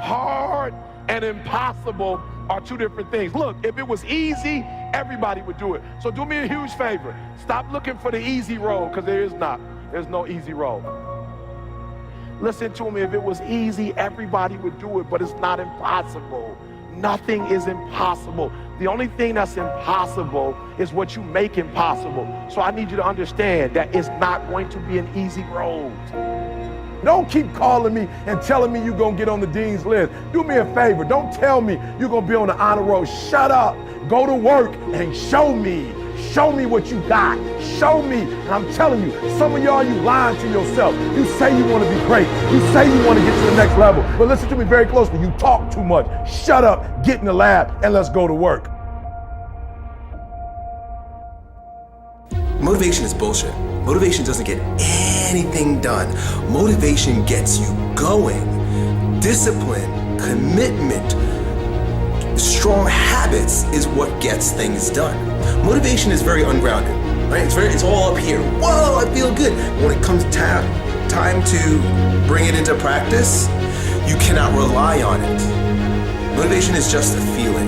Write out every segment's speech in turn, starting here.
Hard and impossible are two different things. Look, if it was easy, everybody would do it. So do me a huge favor. Stop looking for the easy road, because there is not. There's no easy road. Listen to me, if it was easy, everybody would do it, but it's not impossible. Nothing is impossible. The only thing that's impossible is what you make impossible. So I need you to understand that it's not going to be an easy road. Don't keep calling me and telling me you're gonna get on the dean's list. Do me a favor, don't tell me you're gonna be on the honor roll. Shut up, go to work and show me. Show me what you got, show me. And I'm telling you, some of y'all, you lying to yourself. You say you wanna be great, you say you wanna get to the next level, but listen to me very closely, you talk too much. Shut up, get in the lab, and let's go to work. Motivation is bullshit. Motivation doesn't get anything done. Motivation gets you going. Discipline, commitment, strong habits is what gets things done. Motivation is very ungrounded, right? It's all up here. Whoa, I feel good. When it comes time to bring it into practice, you cannot rely on it. Motivation is just a feeling.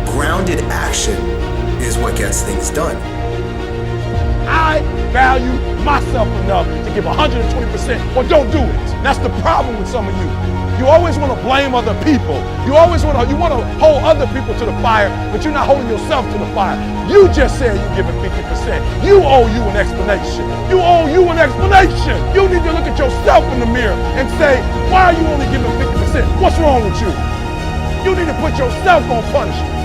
Grounded action is what gets things done. I value myself enough to give 120% or don't do it. That's the problem with some of you. You always want to blame other people. You want to hold other people to the fire, but you're not holding yourself to the fire. You just said you're giving 50%. You owe you an explanation. You owe you an explanation. You need to look at yourself in the mirror and say, why are you only giving 50%? What's wrong with you? You need to put yourself on punishment.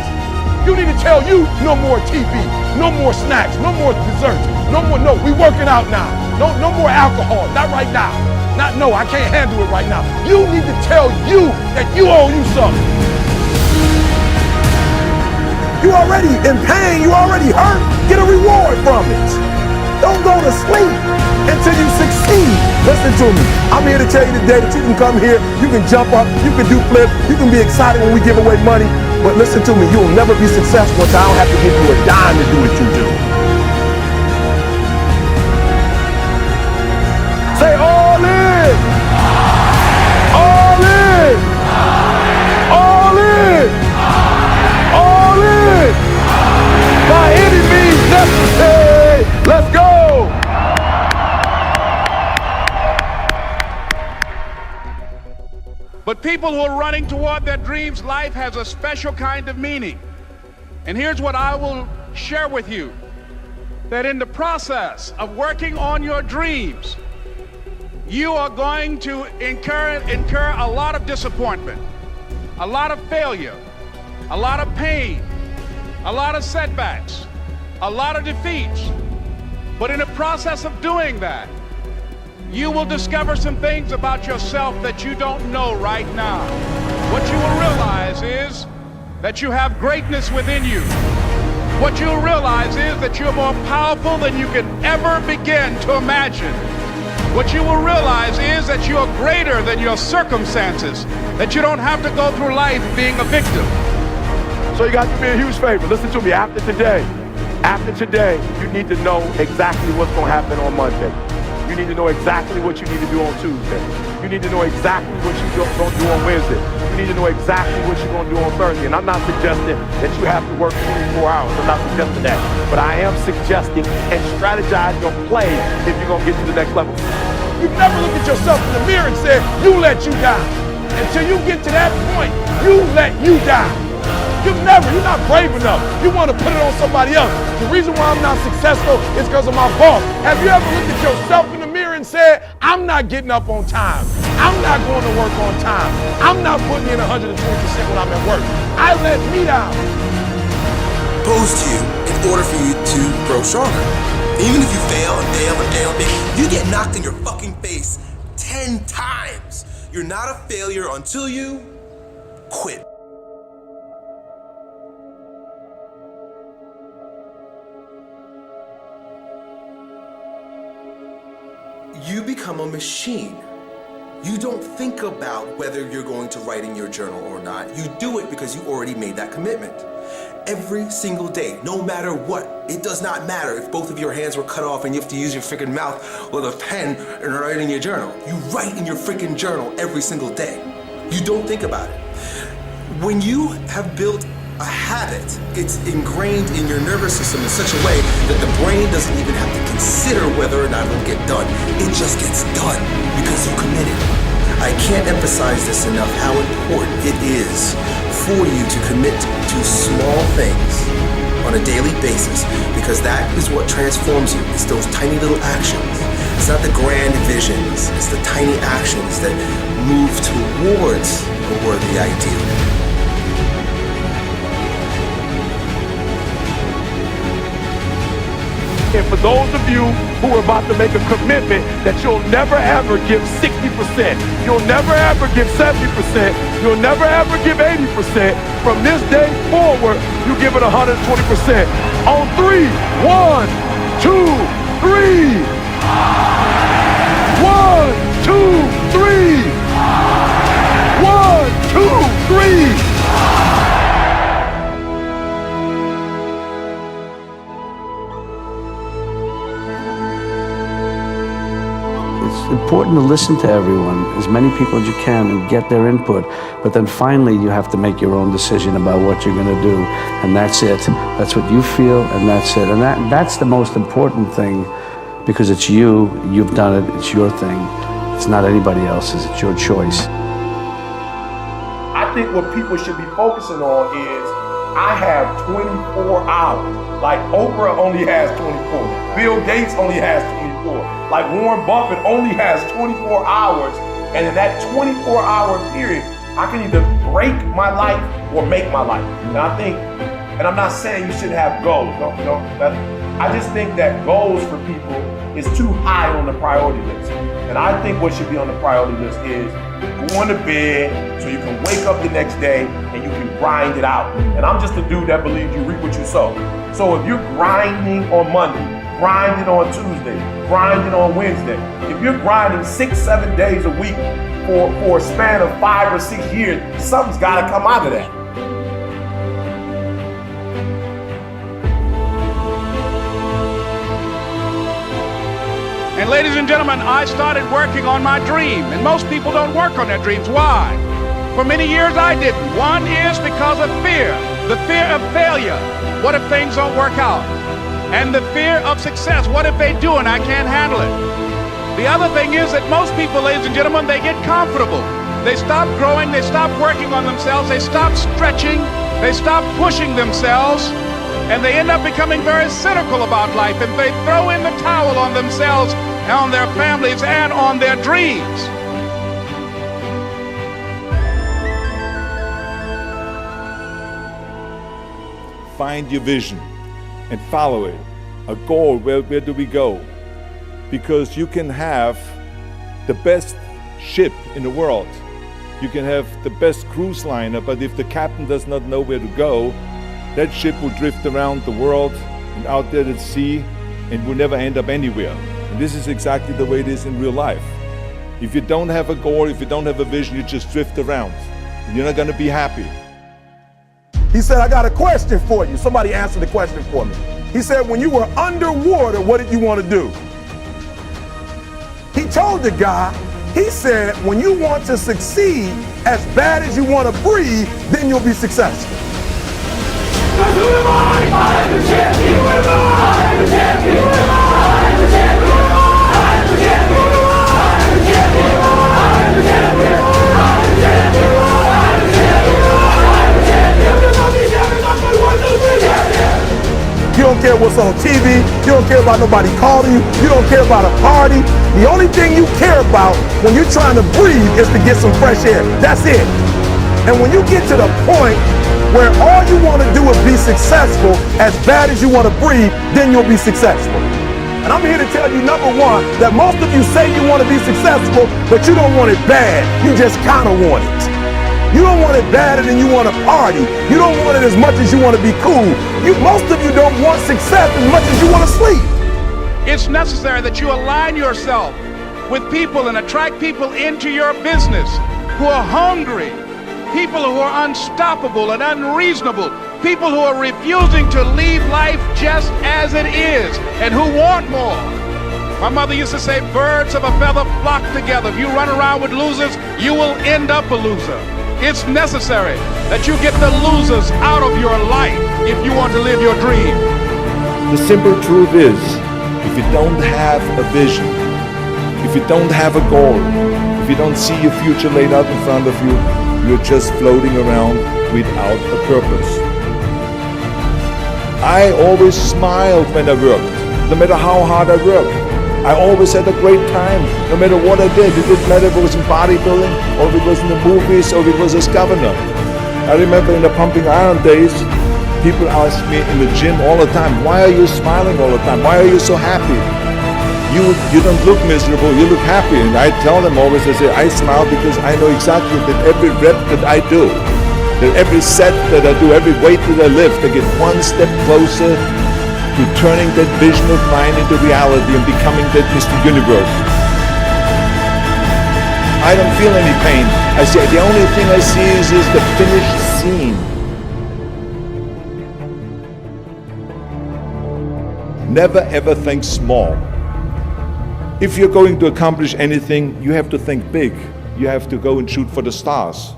You need to tell you no more TV, no more snacks, no more desserts, no, we working out now. No more alcohol, not right now. No, I can't handle it right now. You need to tell you that you owe you something. You already in pain, you already hurt, get a reward from it. Don't go to sleep until you succeed. Listen to me, I'm here to tell you today that you can come here, you can jump up, you can do flips, you can be excited when we give away money, but listen to me, you will never be successful until I don't have to give you a dime to do what you do. Say all in! All in! All in! All in! By any means necessary! Let's go! But people who are running toward their dreams, life has a special kind of meaning. And here's what I will share with you, that in the process of working on your dreams, you are going to incur a lot of disappointment, a lot of failure, a lot of pain, a lot of setbacks, a lot of defeats. But in the process of doing that, you will discover some things about yourself that you don't know right now. What you will realize is that you have greatness within you. What you'll realize is that you're more powerful than you can ever begin to imagine. What you will realize is that you are greater than your circumstances, that you don't have to go through life being a victim. So you got to do me a huge favor. Listen to me, after today, you need to know exactly what's going to happen on Monday. You need to know exactly what you need to do on Tuesday. You need to know exactly what you're going to do on Wednesday. You need to know exactly what you're going to do on Thursday. And I'm not suggesting that you have to work 24 hours. I'm not suggesting that. But I am suggesting and strategize your play if you're going to get to the next level. You never look at yourself in the mirror and say, you let you down. Until you get to that point, you let you down. You're not brave enough. You want to put it on somebody else. The reason why I'm not successful is because of my boss. Have you ever looked at yourself in the mirror and said, I'm not getting up on time. I'm not going to work on time. I'm not putting in 120% when I'm at work. I let me down. Posed to you in order for you to grow stronger. Even if you fail and fail and fail and fail, you get knocked in your fucking face 10 times. You're not a failure until you quit. You become a machine. You don't think about whether you're going to write in your journal or not. You do it because you already made that commitment. Every single day, no matter what. It does not matter if both of your hands were cut off and you have to use your freaking mouth with a pen and write in your journal. You write in your freaking journal every single day. You don't think about it. When you have built a habit, it's ingrained in your nervous system in such a way that the brain doesn't even have to consider whether or not it'll get done. It just gets done because you committed. I can't emphasize this enough how important it is for you to commit to small things on a daily basis, because that is what transforms you. It's those tiny little actions. It's not the grand visions, it's the tiny actions that move towards a worthy ideal. And for those of you who are about to make a commitment that you'll never ever give 60%, you'll never ever give 70%, you'll never ever give 80%, from this day forward, you give it 120%. On 3, 1, 2, 3. 1, 2, 3. 1, 2, 3. It's important to listen to everyone, as many people as you can, and get their input. But then finally, you have to make your own decision about what you're going to do. And that's it. That's what you feel, and that's it. And that's the most important thing, because it's you. You've done it. It's your thing. It's not anybody else's. It's your choice. I think what people should be focusing on is, I have 24 hours. Like Oprah only has 24. Bill Gates only has 24. Like Warren Buffett only has 24 hours. And in that 24-hour period, I can either break my life or make my life. And I think, and I'm not saying you shouldn't have goals. No, I just think that goals for people is too high on the priority list. And I think what should be on the priority list is going to bed so you can wake up the next day and you can grind it out. And I'm just a dude that believes you reap what you sow. So if you're grinding on Monday, grinding on Tuesday, grinding on Wednesday, if you're grinding 6-7 days a week for a span of 5 or 6 years, something's got to come out of that. And ladies and gentlemen, I started working on my dream, and most people don't work on their dreams. Why? For many years I didn't. One is because of fear, the fear of failure. What if things don't work out? And the fear of success. What if they do and I can't handle it? The other thing is that most people, ladies and gentlemen, they get comfortable. They stop growing, they stop working on themselves, they stop stretching, they stop pushing themselves, and they end up becoming very cynical about life, and they throw in the towel on themselves, on their families, and on their dreams. Find your vision and follow it. A goal, where do we go? Because you can have the best ship in the world. You can have the best cruise liner, but if the captain does not know where to go, that ship will drift around the world and out there at sea and will never end up anywhere. And this is exactly the way it is in real life. If you don't have a goal, if you don't have a vision, you just drift around. And you're not going to be happy. He said, I got a question for you. Somebody answered the question for me. He said, when you were underwater, what did you want to do? He told the guy, he said, when you want to succeed as bad as you want to breathe, then you'll be successful. You don't care what's on TV, you don't care about nobody calling you, you don't care about a party. The only thing you care about when you're trying to breathe is to get some fresh air. That's it. And when you get to the point where all you want to do is be successful as bad as you want to breathe, then you'll be successful. And I'm here to tell you, number one, that most of you say you want to be successful, but you don't want it bad. You just kind of want it. You don't want it badder than you want to party. You don't want it as much as you want to be cool. Most of you don't want success as much as you want to sleep. It's necessary that you align yourself with people and attract people into your business who are hungry, people who are unstoppable and unreasonable, people who are refusing to leave life just as it is and who want more. My mother used to say, birds of a feather flock together. If you run around with losers, you will end up a loser. It's necessary that you get the losers out of your life if you want to live your dream. The simple truth is, if you don't have a vision, if you don't have a goal, if you don't see your future laid out in front of you, you're just floating around without a purpose. I always smiled when I worked, no matter how hard I worked. I always had a great time, no matter what I did. It didn't matter if it was in bodybuilding, or if it was in the movies, or if it was as governor. I remember in the pumping iron days, people asked me in the gym all the time, why are you smiling all the time? Why are you so happy? You don't look miserable, you look happy. And I tell them always, I say, I smile because I know exactly that every rep that I do, that every set that I do, every weight that I lift, I get one step closer to turning that vision of mine into reality and becoming that Mr. Universe. I don't feel any pain. I say the only thing I see is the finished scene. Never ever think small. If you're going to accomplish anything, you have to think big. You have to go and shoot for the stars.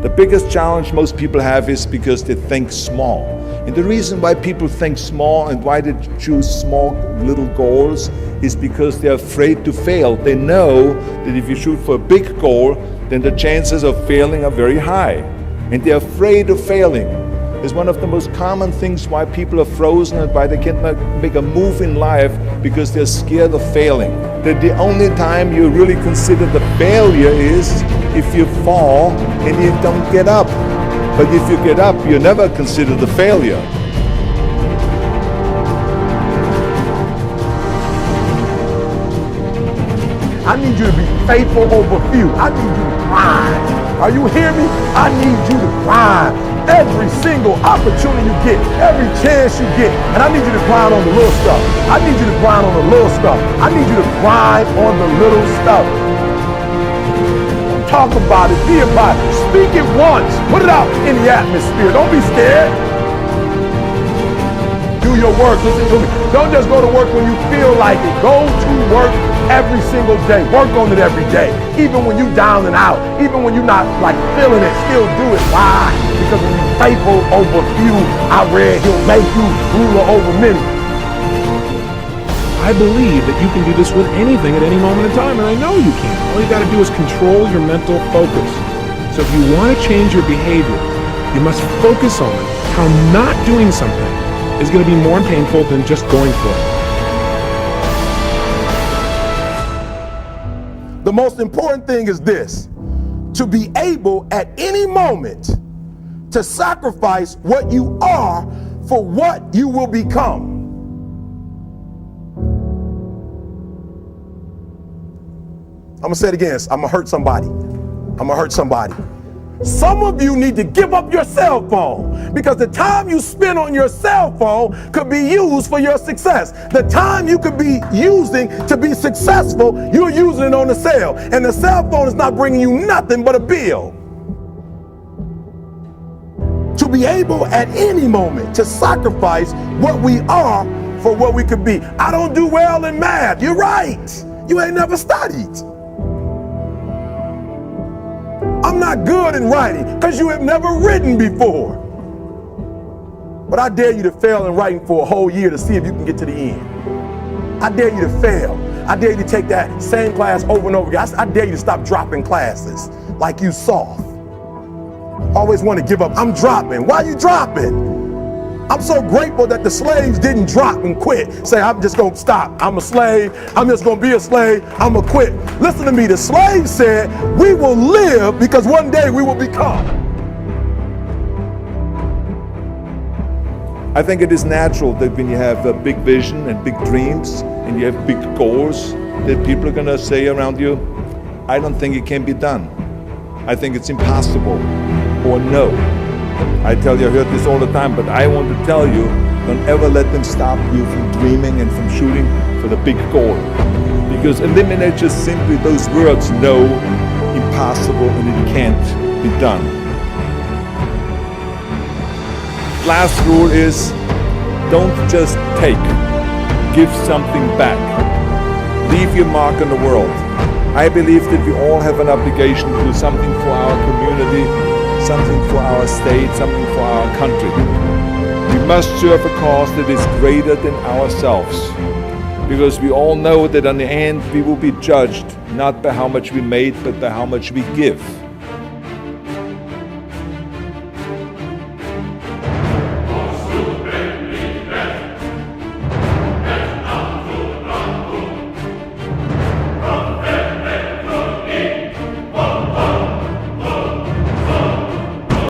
The biggest challenge most people have is because they think small. And the reason why people think small and why they choose small little goals is because they're afraid to fail. They know that if you shoot for a big goal, then the chances of failing are very high. And they're afraid of failing. It's one of the most common things why people are frozen and why they can't make a move in life, because they're scared of failing. That the only time you really consider the failure is if you fall and you don't get up. But if you get up, you never consider the failure. I need you to be faithful over few. I need you to grind. Are you hearing me? I need you to grind. Every single opportunity you get, every chance you get. And I need you to grind on the little stuff. I need you to grind on the little stuff. I need you to grind on the little stuff. Talk about it, be about it, speak it once, put it out in the atmosphere. Don't be scared. Do your work, listen to me. Don't just go to work when you feel like it. Go to work every single day. Work on it every day. Even when you're down and out, even when you're not like feeling it, still do it. Why? Because when you're faithful over few, I read he'll make you ruler over many. I believe that you can do this with anything at any moment in time, and I know you can. All you got to do is control your mental focus. So if you want to change your behavior, you must focus on how not doing something is going to be more painful than just going for it. The most important thing is this: to be able at any moment to sacrifice what you are for what you will become. I'm gonna say it again. I'm gonna hurt somebody. I'm gonna hurt somebody. Some of you need to give up your cell phone, because the time you spend on your cell phone could be used for your success. The time you could be using to be successful, you're using it on the cell. And the cell phone is not bringing you nothing but a bill. To be able at any moment to sacrifice what we are for what we could be. I don't do well in math. You're right. You ain't never studied. I'm not good in writing because you have never written before. But I dare you to fail in writing for a whole year to see if you can get to the end. I dare you to fail. I dare you to take that same class over and over again. I dare you to stop dropping classes like you soft. Always want to give up. I'm dropping. Why are you dropping? I'm so grateful that the slaves didn't drop and quit. Say, I'm just going to stop. I'm a slave. I'm just going to be a slave. I'm going to quit. Listen to me. The slaves said, we will live because one day we will become. I think it is natural that when you have a big vision and big dreams and you have big goals, that people are going to say around you, I don't think it can be done. I think it's impossible, or no. I tell you, I heard this all the time, but I want to tell you, don't ever let them stop you from dreaming and from shooting for the big goal. Because eliminate just simply those words, no, impossible, and it can't be done. Last rule is, don't just take, give something back. Leave your mark on the world. I believe that we all have an obligation to do something for our community, something for our state, something for our country. We must serve a cause that is greater than ourselves, because we all know that in the end we will be judged not by how much we made, but by how much we give.